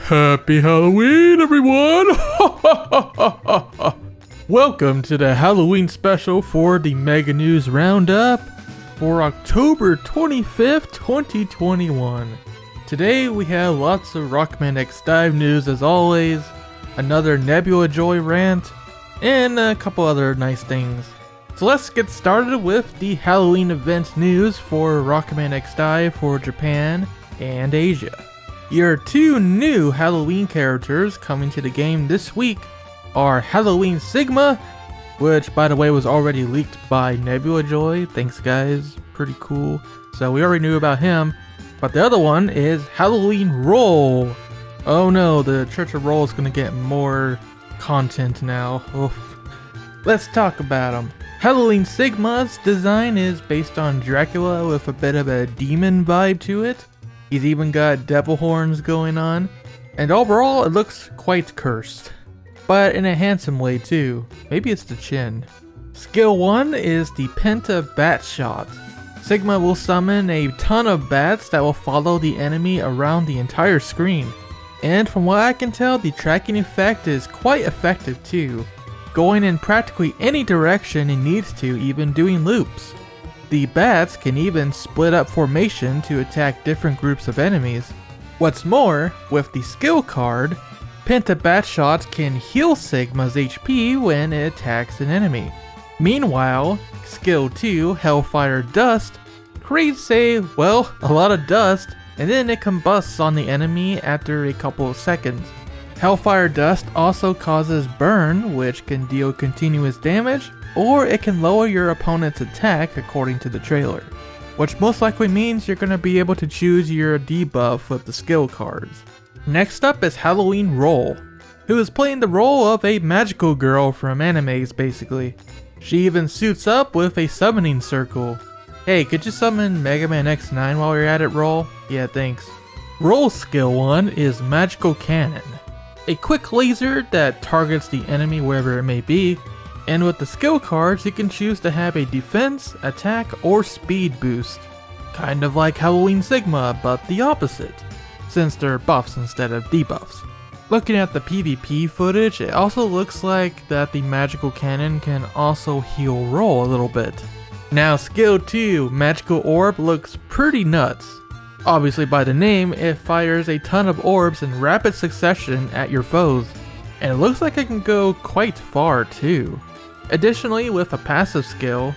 Happy Halloween, everyone! Welcome to the Halloween special for the Mega News Roundup for October 25th, 2021. Today we have lots of Rockman-X DiVE news as always, another NebulaJoy rant, and a couple other nice things. So let's get started with the Halloween event news for Rockman-X DiVE for Japan and Asia. Your two new Halloween characters coming to the game this week are Halloween Sigma, which by the way was already leaked by NebulaJoy. Thanks guys, pretty cool. So we already knew about him, but the other one is Halloween Roll. Oh no, the Church of Roll is gonna get more content now. Oof. Let's talk about him. Halloween Sigma's design is based on Dracula with a bit of a demon vibe to it. He's even got devil horns going on, and overall it looks quite cursed. But in a handsome way too. Maybe it's the chin. Skill 1 is the Penta Bat Shot. Sigma will summon a ton of bats that will follow the enemy around the entire screen. And from what I can tell, the tracking effect is quite effective too, going in practically any direction it needs to, even doing loops. The bats can even split up formation to attack different groups of enemies. What's more, with the skill card, Penta Bat Shot can heal Sigma's HP when it attacks an enemy. Meanwhile, skill 2, Hellfire Dust, creates a lot of dust, and then it combusts on the enemy after a couple of seconds. Hellfire Dust also causes burn, which can deal continuous damage, or it can lower your opponent's attack according to the trailer, which most likely means you're going to be able to choose your debuff with the skill cards. Next up is Halloween Roll, who is playing the role of a magical girl from animes basically. She even suits up with a summoning circle. Hey, could you summon Mega Man X9 while you're at it, Roll? Yeah, thanks. Roll skill 1 is Magical Cannon, a quick laser that targets the enemy wherever it may be. And with the skill cards, you can choose to have a defense, attack, or speed boost. Kind of like Halloween Sigma, but the opposite, since they're buffs instead of debuffs. Looking at the PvP footage, it also looks like that the magical cannon can also heal Roll a little bit. Now skill 2, Magical Orb, looks pretty nuts. Obviously by the name, it fires a ton of orbs in rapid succession at your foes, and it looks like it can go quite far too. Additionally, with a passive skill,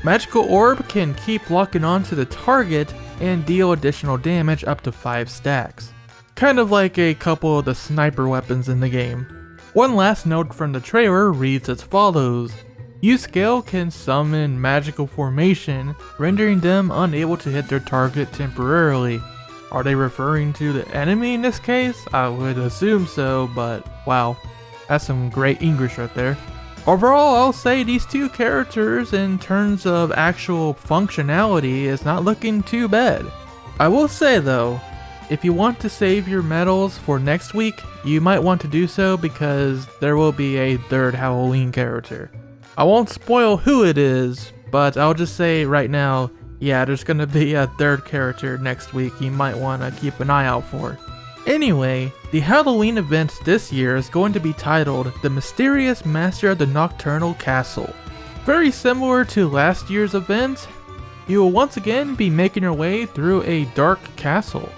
Magical Orb can keep locking onto the target and deal additional damage up to 5 stacks. Kind of like a couple of the sniper weapons in the game. One last note from the trailer reads as follows. U-Scale can summon magical formation, rendering them unable to hit their target temporarily. Are they referring to the enemy in this case? I would assume so, but wow, that's some great English right there. Overall, I'll say these two characters in terms of actual functionality is not looking too bad. I will say though, if you want to save your medals for next week, you might want to do so because there will be a third Halloween character. I won't spoil who it is, but I'll just say right now, yeah, there's gonna be a third character next week you might want to keep an eye out for. Anyway, the Halloween event this year is going to be titled The Mysterious Master of the Nocturnal Castle. Very similar to last year's event, you will once again be making your way through a dark castle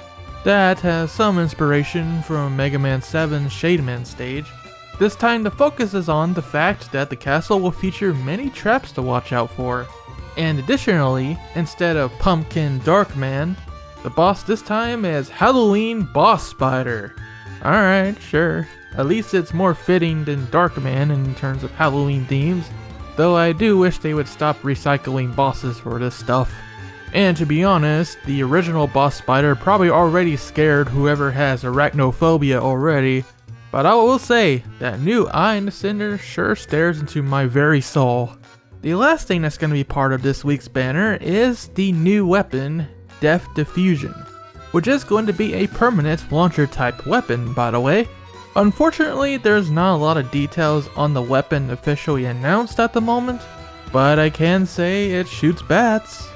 that has some inspiration from Mega Man 7's Shademan stage. This time the focus is on the fact that the castle will feature many traps to watch out for. And additionally, instead of Pumpkin Darkman, the boss this time is Halloween Boss Spider. Alright, sure. At least it's more fitting than Darkman in terms of Halloween themes, though I do wish they would stop recycling bosses for this stuff. And to be honest, the original Boss Spider probably already scared whoever has arachnophobia already, but I will say, that new eye in the center sure stares into my very soul. The last thing that's going to be part of this week's banner is the new weapon, Death Diffusion, which is going to be a permanent launcher type weapon by the way. Unfortunately, there's not a lot of details on the weapon officially announced at the moment, but I can say it shoots bats,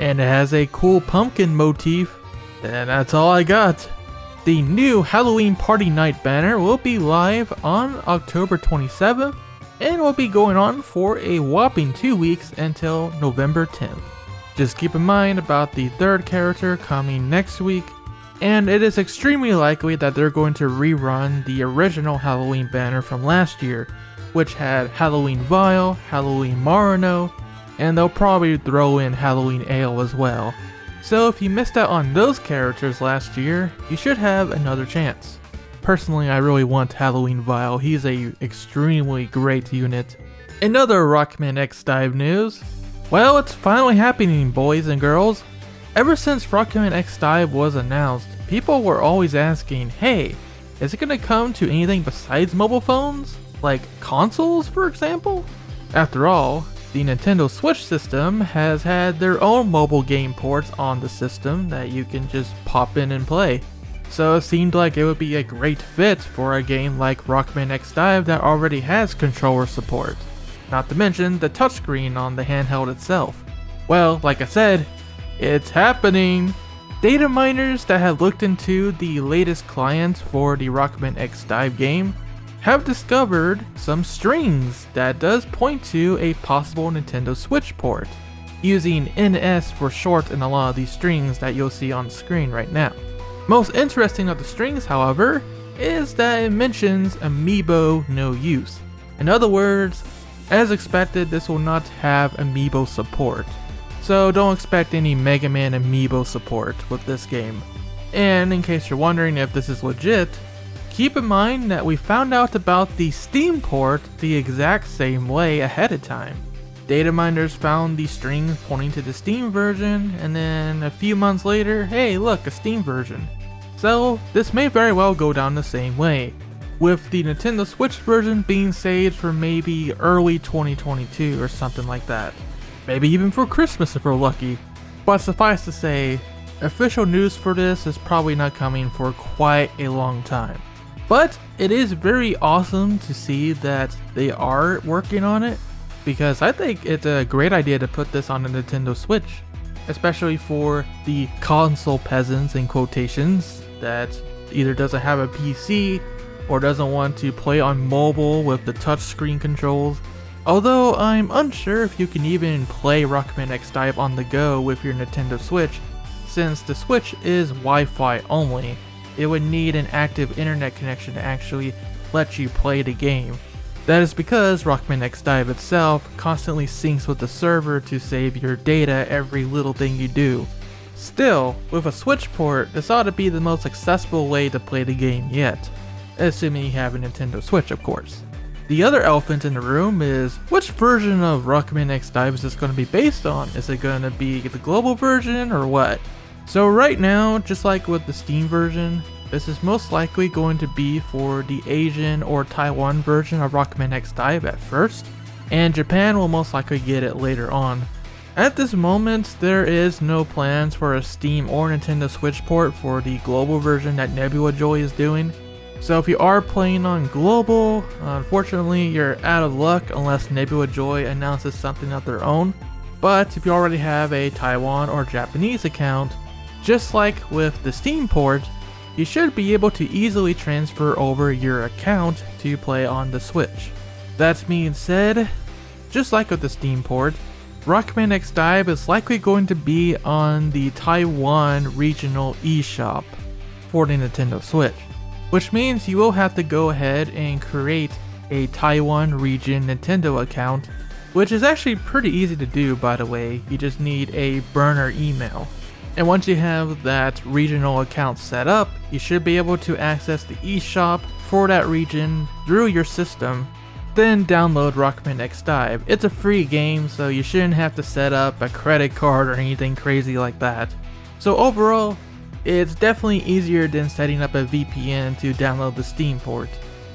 and it has a cool pumpkin motif, and that's all I got. The new Halloween Party Night banner will be live on October 27th and will be going on for a whopping 2 weeks until November 10th. Just keep in mind about the third character coming next week, and it is extremely likely that they're going to rerun the original Halloween banner from last year, which had Halloween Vile, Halloween Marino, and they'll probably throw in Halloween Ale as well. So if you missed out on those characters last year, you should have another chance. Personally, I really want Halloween Vile. He's a extremely great unit. In other Rockman X DiVE news, well, it's finally happening, boys and girls. Ever since Rockman X DiVE was announced, people were always asking, hey, is it gonna come to anything besides mobile phones? Like consoles, for example? After all, the Nintendo Switch system has had their own mobile game ports on the system that you can just pop in and play. So it seemed like it would be a great fit for a game like Rockman X DiVE that already has controller support. Not to mention the touchscreen on the handheld itself. Well, like I said, it's happening! Data miners that have looked into the latest client for the Rockman X DiVE game have discovered some strings that does point to a possible Nintendo Switch port, using NS for short in a lot of these strings that you'll see on screen right now. Most interesting of the strings, however, is that it mentions Amiibo no use. In other words, as expected, this will not have Amiibo support. So don't expect any Mega Man Amiibo support with this game. And in case you're wondering if this is legit, keep in mind that we found out about the Steam port the exact same way ahead of time. Data miners found the strings pointing to the Steam version, and then a few months later, hey look, a Steam version. So this may very well go down the same way, with the Nintendo Switch version being saved for maybe early 2022 or something like that. Maybe even for Christmas if we're lucky. But suffice to say, official news for this is probably not coming for quite a long time. But it is very awesome to see that they are working on it, because I think it's a great idea to put this on a Nintendo Switch, especially for the console peasants in quotations that either doesn't have a PC or doesn't want to play on mobile with the touchscreen controls. Although I'm unsure if you can even play Rockman X DiVE on the go with your Nintendo Switch, since the Switch is Wi-Fi only. It would need an active internet connection to actually let you play the game. That is because Rockman X DiVE itself constantly syncs with the server to save your data every little thing you do. Still, with a Switch port, this ought to be the most accessible way to play the game yet. Assuming you have a Nintendo Switch, of course. The other elephant in the room is, which version of Rockman X DiVE is this going to be based on? Is it going to be the global version or what? So right now, just like with the Steam version, this is most likely going to be for the Asian or Taiwan version of Rockman X DiVE at first, and Japan will most likely get it later on. At this moment, there is no plans for a Steam or Nintendo Switch port for the global version that NebulaJoy is doing. So if you are playing on global, unfortunately you're out of luck unless NebulaJoy announces something of their own. But if you already have a Taiwan or Japanese account, just like with the Steam port, you should be able to easily transfer over your account to play on the Switch. That being said, just like with the Steam port, Rockman X DiVE is likely going to be on the Taiwan regional eShop for the Nintendo Switch, which means you will have to go ahead and create a Taiwan region Nintendo account, which is actually pretty easy to do, by the way. You just need a burner email. And once you have that regional account set up, you should be able to access the eShop for that region through your system, then download Rockman X DiVE. It's a free game, so you shouldn't have to set up a credit card or anything crazy like that. So overall, it's definitely easier than setting up a VPN to download the Steam port.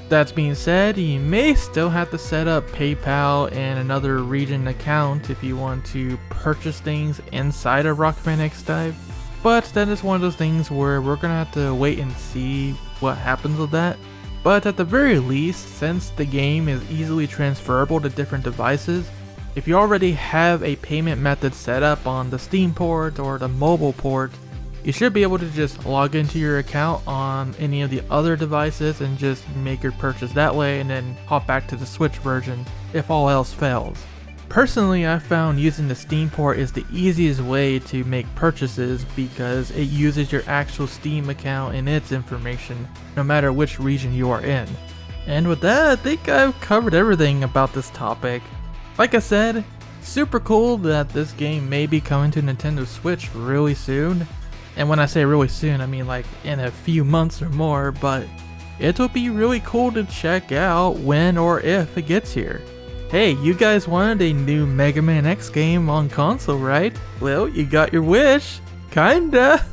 That being said, you may still have to set up PayPal and another region account if you want to purchase things inside of Rockman X DiVE, but that is one of those things where we're gonna have to wait and see what happens with that. But at the very least, since the game is easily transferable to different devices, if you already have a payment method set up on the Steam port or the mobile port, You should be able to just log into your account on any of the other devices and just make your purchase that way and then hop back to the Switch version if all else fails. Personally, I found using the Steam port is the easiest way to make purchases because it uses your actual Steam account and its information no matter which region you are in. And with that, I think I've covered everything about this topic. Like I said, super cool that this game may be coming to Nintendo Switch really soon. And when I say really soon, I mean like in a few months or more, but it'll be really cool to check out when or if it gets here. Hey, you guys wanted a new Mega Man X game on console, right? Well, you got your wish. Kinda.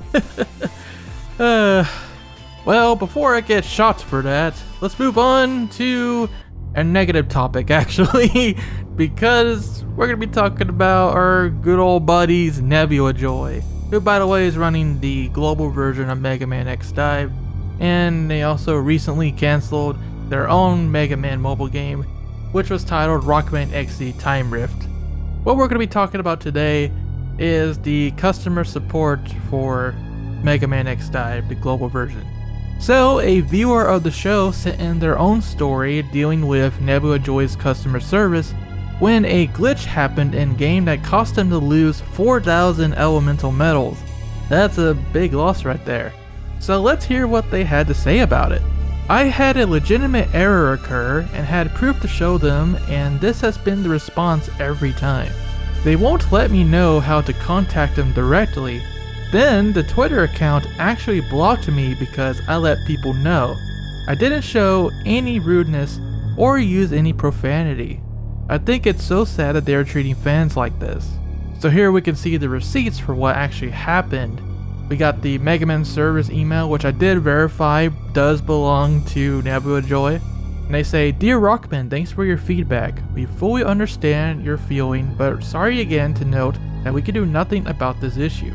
Well, before I get shot for that, let's move on to a negative topic actually, because we're going to be talking about our good old buddies NebulaJoy, who by the way is running the global version of Mega Man X DiVE, and they also recently canceled their own Mega Man mobile game, which was titled Rockman-chan Time Rift. What we're going to be talking about today is the customer support for Mega Man X DiVE, the global version. So, a viewer of the show sent in their own story dealing with NebulaJoy's customer service when a glitch happened in-game that cost them to lose 4,000 elemental medals. That's a big loss right there. So let's hear what they had to say about it. I had a legitimate error occur and had proof to show them, and this has been the response every time. They won't let me know how to contact them directly. Then the Twitter account actually blocked me because I let people know. I didn't show any rudeness or use any profanity. I think it's so sad that they are treating fans like this. So here we can see the receipts for what actually happened. We got the Mega Man service email, which I did verify does belong to NebulaJoy. And they say, "Dear Rockman, thanks for your feedback. We fully understand your feeling, but sorry again to note that we can do nothing about this issue.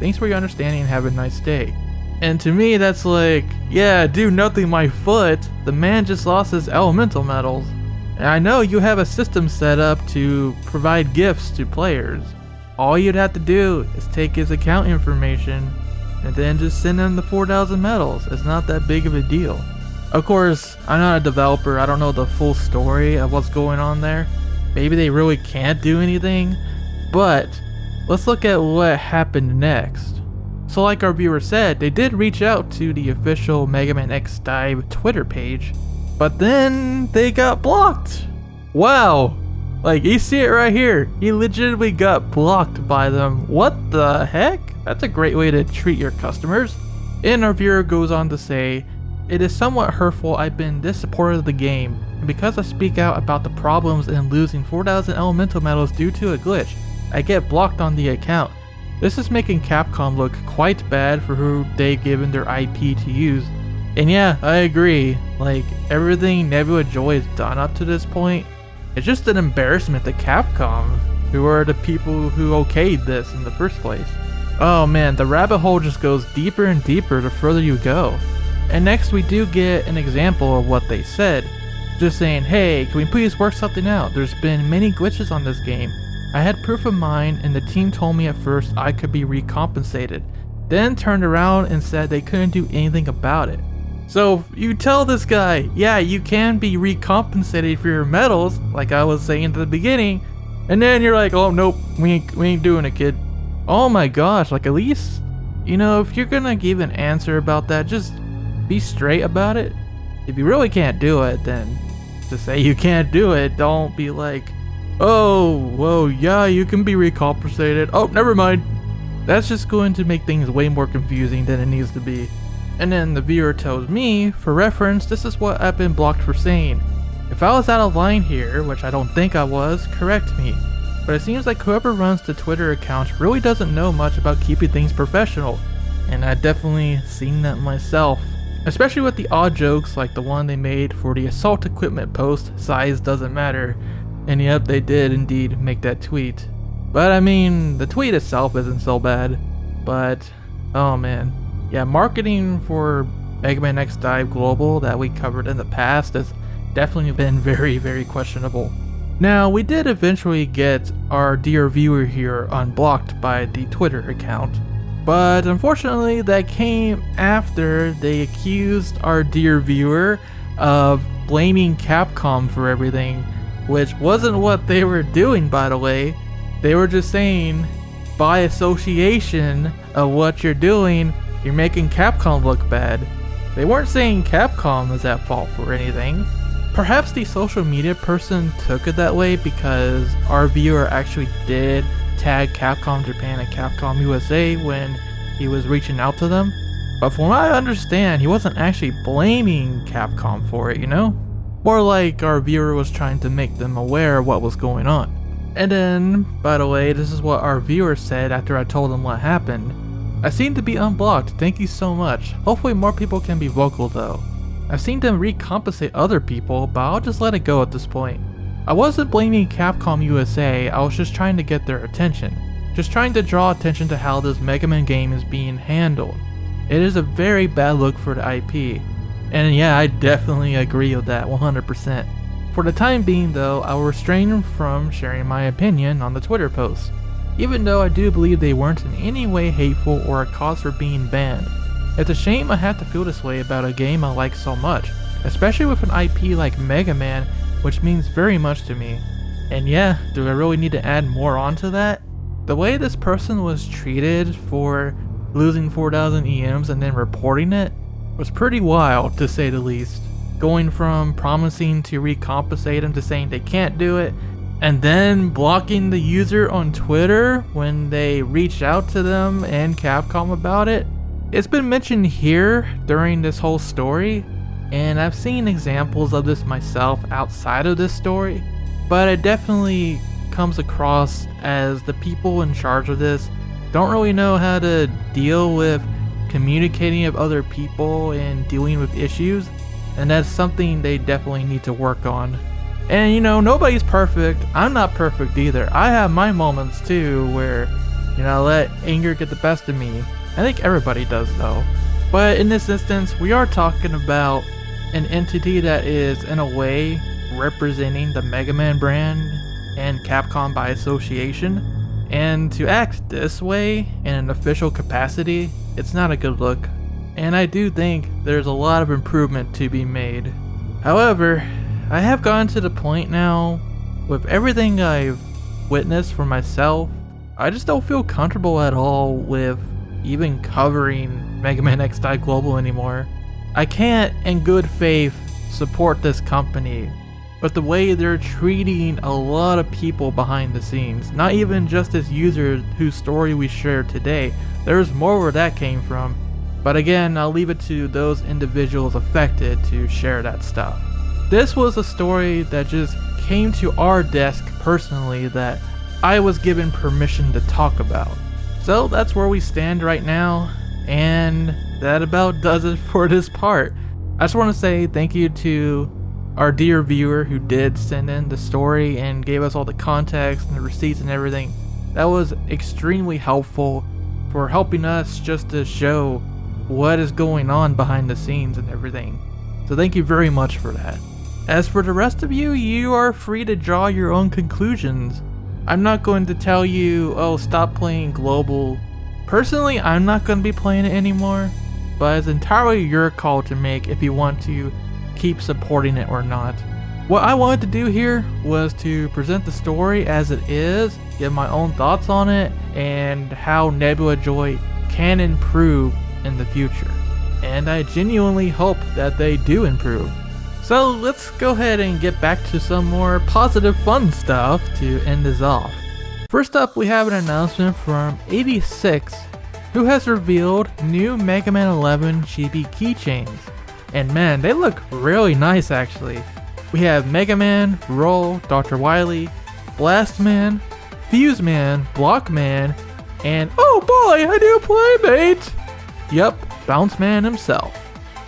Thanks for your understanding and have a nice day." And to me, that's like, yeah, do nothing my foot. The man just lost his elemental medals. And I know you have a system set up to provide gifts to players. All you'd have to do is take his account information and then just send him the 4,000 medals. It's not that big of a deal. Of course, I'm not a developer. I don't know the full story of what's going on there. Maybe they really can't do anything. But let's look at what happened next. So like our viewer said, they did reach out to the official Mega Man X DiVE Twitter page, but then they got blocked. Wow. Like, you see it right here. He legitimately got blocked by them. What the heck? That's a great way to treat your customers. And our viewer goes on to say, "It is somewhat hurtful. I've been this supportive of the game, and because I speak out about the problems in losing 4,000 elemental medals due to a glitch, I get blocked on the account. This is making Capcom look quite bad for who they've given their IP to use." And yeah, I agree. Like, everything NebulaJoy has done up to this point, it's just an embarrassment to Capcom, who are the people who okayed this in the first place. Oh man, the rabbit hole just goes deeper and deeper the further you go. And next we do get an example of what they said. Just saying, "Hey, can we please work something out? There's been many glitches on this game. I had proof of mine and the team told me at first I could be recompensated, then turned around and said they couldn't do anything about it." So you tell this guy, yeah, you can be recompensated for your medals, like I was saying at the beginning, and then you're like, "Oh nope, we ain't doing it, kid." Oh my gosh, like at least, you know, if you're gonna give an answer about that, just be straight about it. If you really can't do it, then just say you can't do it. Don't be like, "Oh, whoa, yeah, you can be recompensated. Oh, never mind." That's just going to make things way more confusing than it needs to be. And then the viewer tells me, for reference, this is what I've been blocked for saying. If I was out of line here, which I don't think I was, correct me. But it seems like whoever runs the Twitter account really doesn't know much about keeping things professional. And I've definitely seen that myself. Especially with the odd jokes like the one they made for the assault equipment post, "Size doesn't matter." And yep, they did indeed make that tweet. But I mean, the tweet itself isn't so bad. But, oh man. Yeah, marketing for Mega Man X DiVE Global that we covered in the past has definitely been very, very questionable. Now, we did eventually get our dear viewer here unblocked by the Twitter account. But unfortunately, that came after they accused our dear viewer of blaming Capcom for everything, which wasn't what they were doing, by the way. They were just saying, by association of what you're doing, you're making Capcom look bad. They weren't saying Capcom is at fault for anything. Perhaps the social media person took it that way because our viewer actually did tag Capcom Japan and Capcom USA when he was reaching out to them. But from what I understand, he wasn't actually blaming Capcom for it, you know? More like our viewer was trying to make them aware of what was going on. And then, by the way, this is what our viewer said after I told him what happened. I seem to be unblocked, thank you so much. Hopefully more people can be vocal though. I've seen them recompensate other people, but I'll just let it go at this point. I wasn't blaming Capcom USA, I was just trying to get their attention. Just trying to draw attention to how this Mega Man game is being handled. It is a very bad look for the IP. And yeah, I definitely agree with that 100%. For the time being though, I will restrain from sharing my opinion on the Twitter post, even though I do believe they weren't in any way hateful or a cause for being banned. It's a shame I have to feel this way about a game I like so much, especially with an IP like Mega Man, which means very much to me. And yeah, do I really need to add more onto that? The way this person was treated for losing 4,000 EMs and then reporting it was pretty wild, to say the least. Going from promising to recompensate them to saying they can't do it, and then blocking the user on Twitter when they reached out to them and Capcom about it. It's been mentioned here during this whole story, and I've seen examples of this myself outside of this story, but it definitely comes across as the people in charge of this don't really know how to deal with communicating with other people and dealing with issues, and that's something they definitely need to work on. And you know, nobody's perfect. I'm not perfect either. I have my moments too where, you know, I let anger get the best of me. I think everybody does though. But in this instance, we are talking about an entity that is in a way representing the Mega Man brand and Capcom by association. And to act this way in an official capacity, it's not a good look. And I do think there's a lot of improvement to be made. However, I have gotten to the point now, with everything I've witnessed for myself, I just don't feel comfortable at all with even covering Mega Man X Die Global anymore. I can't, in good faith, support this company with the way they're treating a lot of people behind the scenes. Not even just as users whose story we shared today. There's more where that came from. But again, I'll leave it to those individuals affected to share that stuff. This was a story that just came to our desk personally that I was given permission to talk about. So that's where we stand right now, and that about does it for this part. I just want to say thank you to our dear viewer who did send in the story and gave us all the context and the receipts and everything. That was extremely helpful for helping us just to show what is going on behind the scenes and everything. So thank you very much for that. As for the rest of you, you are free to draw your own conclusions. I'm not going to tell you, oh, stop playing Global. Personally, I'm not going to be playing it anymore, but it's entirely your call to make if you want to keep supporting it or not. What I wanted to do here was to present the story as it is, give my own thoughts on it, and how NebulaJoy can improve in the future. And I genuinely hope that they do improve. So let's go ahead and get back to some more positive fun stuff to end this off. First up, we have an announcement from 86, who has revealed new Mega Man 11 chibi keychains. And man, they look really nice actually. We have Mega Man, Roll, Dr. Wily, Blast Man, Fuse Man, Block Man, and oh boy, a new playmate! Yup, Bounce Man himself.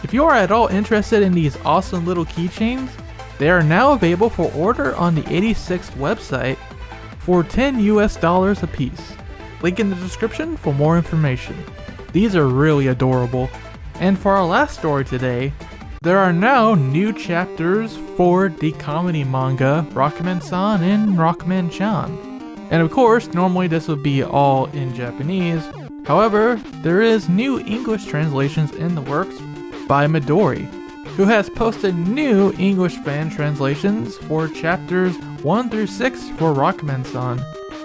If you are at all interested in these awesome little keychains, they are now available for order on the 86th website for $10 US a piece. Link in the description for more information. These are really adorable. And for our last story today, there are now new chapters for the comedy manga Rockman-san and Rockman-chan. And of course, normally this would be all in Japanese, However, there is new English translations in the works by Midori, who has posted new English fan translations for chapters 1 through 6 for Rockman-san.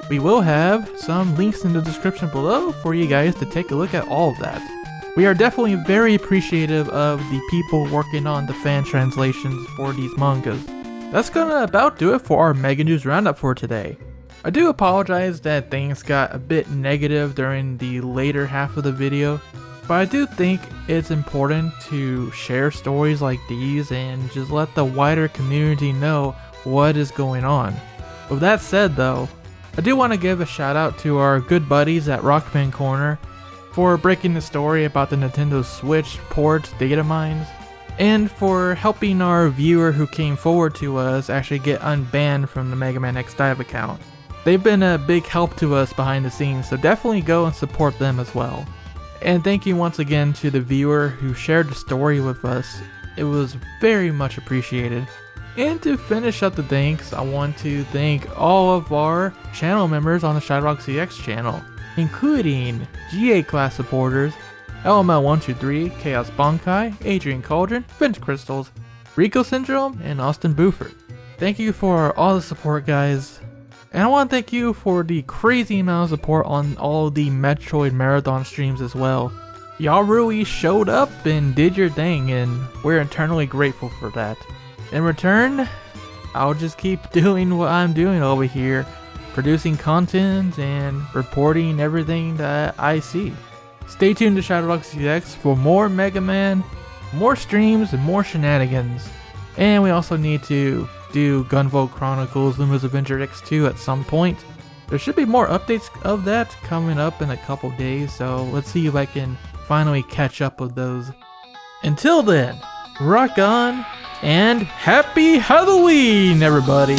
We will have some links in the description below for you guys to take a look at all of that. We are definitely very appreciative of the people working on the fan translations for these mangas. That's gonna about do it for our Mega News Roundup for today. I do apologize that things got a bit negative during the later half of the video, but I do think it's important to share stories like these and just let the wider community know what is going on. With that said though, I do want to give a shout out to our good buddies at Rockman Corner for breaking the story about the Nintendo Switch port Datamined, and for helping our viewer who came forward to us actually get unbanned from the Mega Man X DiVE account. They've been a big help to us behind the scenes, so definitely go and support them as well. And thank you once again to the viewer who shared the story with us. It was very much appreciated. And to finish up the thanks, I want to thank all of our channel members on the ShadowRockZX channel, including GA class supporters, LML123, Chaos Bonkai, Adrian Cauldron, Vince Crystals, Rico Syndrome, and Austin Buford. Thank you for all the support, guys. And I want to thank you for the crazy amount of support on all the Metroid Marathon streams as well. Y'all really showed up and did your thing, and we're eternally grateful for that. In return, I'll just keep doing what I'm doing over here, producing content and reporting everything that I see. Stay tuned to ShadowRockZX for more Mega Man, more streams, and more shenanigans. And we also need to do Gunvolt Chronicles Luma's Avenger X2 at some point. There should be more updates of that coming up in a couple days, so let's see if I can finally catch up with those. Until then, rock on, and happy Halloween, everybody!